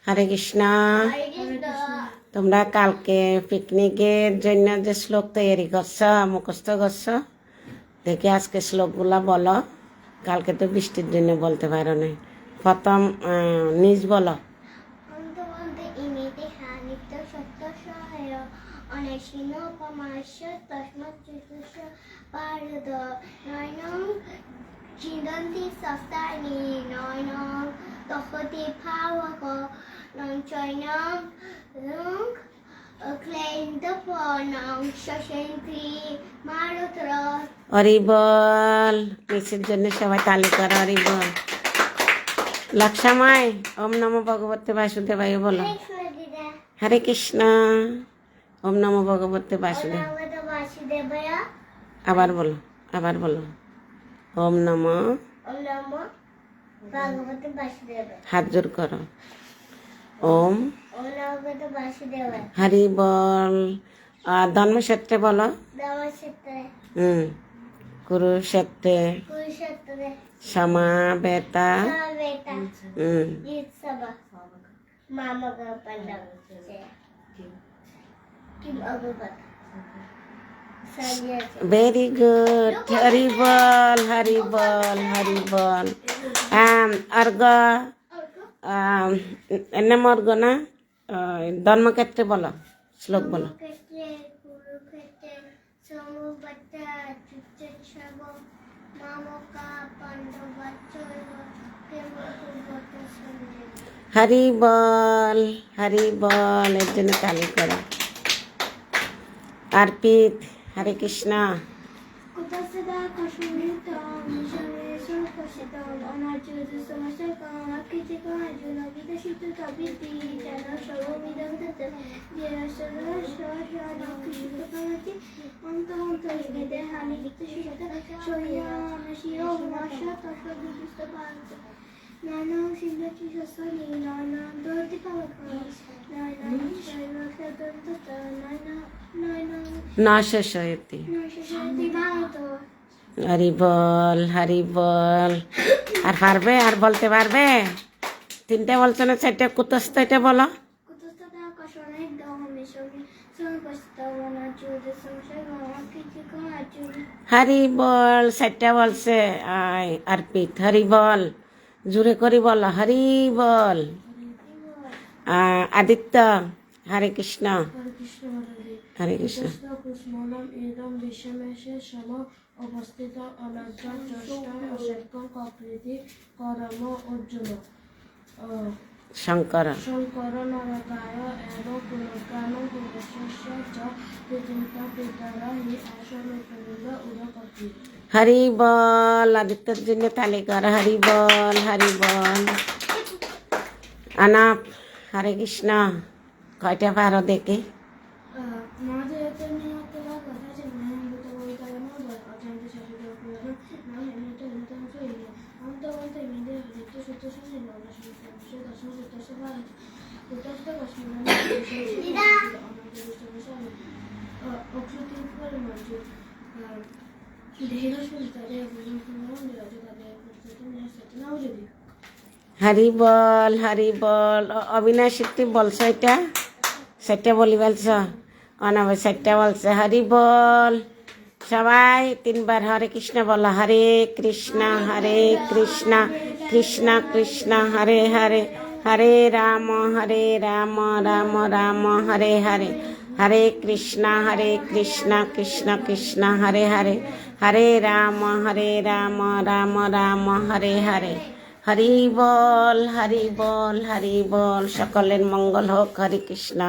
হরে কৃষ্ণ। হরে কৃষ্ণ। তোমরা কালকে পিকনিকের জন্য যে শ্লোক তৈরি করছো, মুখস্থ করছো, দেখি আজকে শ্লোকগুলা বলো। কালকে তো বৃষ্টির জন্য বলতে পারো না। প্রথম নিজ বলো। অন্তবন্তে ইমিতে সানিত্য সত্য সহায় অনেশিন উপমাস্য তস্মাৎ চতুর্ষ পারদ নয়নং চিন্দন্তি সস্তানি নয়নং তহতে ভাবক নঞ্চয়নং রং ক্লেন্দপনং শশন্তি মারুতর। হরি বল। নিচের জন্য সবাই তালি করো। হরি বল। লক্ষামাই ওম নমো ভগবতে বাসুদেবায় বলো। হরে কৃষ্ণ। ওম নমো ভগবতে বাসুদেব। বাসুদেবায়। আবার বলো, আবার বলো। ওম নমো ওম নমো ভগবতে বাসুদেবায়। হাত জোর করো। ওম ওম নমো বাসুদেবায়। হরি বল। ধর্মক্ষেত্রে বলো। নমস্তে। কুরুক্ষেত্রে কুরুক্ষেত্রে সমাবেতা সমবেতা জিৎসবা মামক পণ্ডব কিম অভিপত সঞ্জয়। Very good. হরি বল, হরি বল, হরি বল। অর্ঘ এনে অর্ঘ না, ধর্মক্ষেত্রে বলো, শ্লোক বলো। কুরুক্ষেত্রে কুরুক্ষেত্রে সমবেতা জিৎসবা মামক পণ্ডব কিম অভিপত সঞ্জয়। হরি বল, হরি বল। এর জন্য তালি করো। অর্পিত হরে কৃষ্ণ। কুতসদা কশুনিতম মিশরেশু কশিতম অনার্যুত সমস্তকম অকৃতিকম অর্জুন বিদশিত তবিতি যেন সর্বমিদং তত যেন সর্বস্বস্বনকৃত কমতি অন্তমন্ত হৃদে হানি বিত্তশিত সহ্যানশীয় বিনাশ তস্ববিদুস্ত পান্ত নানাং সিন্ধতি সস্বনি নানাং দোতি পাবকম নানাং শৈবক্ষতন্ত নানাং না শেষ হয়েছে। শান্তি ভারত। হরি বল, হরি বল। আর পারবে, আর বলতে পারবে? তিনটে বলছো না, চারটে কুতস্থ এটা বলো। কুতস্থতা কশনে দহমে সঙ্গে সংকস্তবনা চুদ সংশয় অকৃতিকম অর্জুন। হরি বল। চারটা বলছে অর্পিত। হরি বল। জোরে করি বলো। হরি বল। আদিত্য হরে কৃষ্ণ। হরে কৃষ্ণ। কুষ্মলম এদম বিশ্বমেশে সম অবস্থিত অনর্থ দ্রষ্টা অসংখ্য ককৃতি করম অর্জুন শঙ্কর শঙ্কর নরকায় এব পুনর্গান পুরুষস্য চ কৃতিকা পিতরা হি আসলোকনিল উদকপি। হরি বল। আদিত্যর জন্য তালি কর। হরি বল, হরি বল। আনাপ হরে কৃষ্ণ। কয়টা পারো দেখে। মহাদেবতা নিহতলা কথা যে মহাভূত বৈতারণ অত্যন্ত শাসিত পুরাণ নাম এমনিত অন্যতম শৈলী অন্তবন্ত ইমিদের হৃত্য সত্য সঙ্গে নবসংখ্য দশম সত্য ভারত কুতস্থ কশ্মীর অক্ষতির ফল মঞ্জুর দেহের সুলতারে হরি বল, হরি বল। অবিনাশী তুই বলছো এটা, সেটা বলি বলছ। অনাবে সেটা বলছে। হরি বল। সবাই তিনবার হরে কৃষ্ণ বলো। হরে কৃষ্ণ, হরে কৃষ্ণ, কৃষ্ণ কৃষ্ণ হরে হরে, হরে রাম, রাম রাম হরে হরে, হরে কৃষ্ণ, কৃষ্ণ কৃষ্ণ হরে হরে, হরে রাম, রাম রাম হরে হরে। হরি বল, হরি বল, হরি বল। সকলের মঙ্গল হোক। হরে কৃষ্ণ।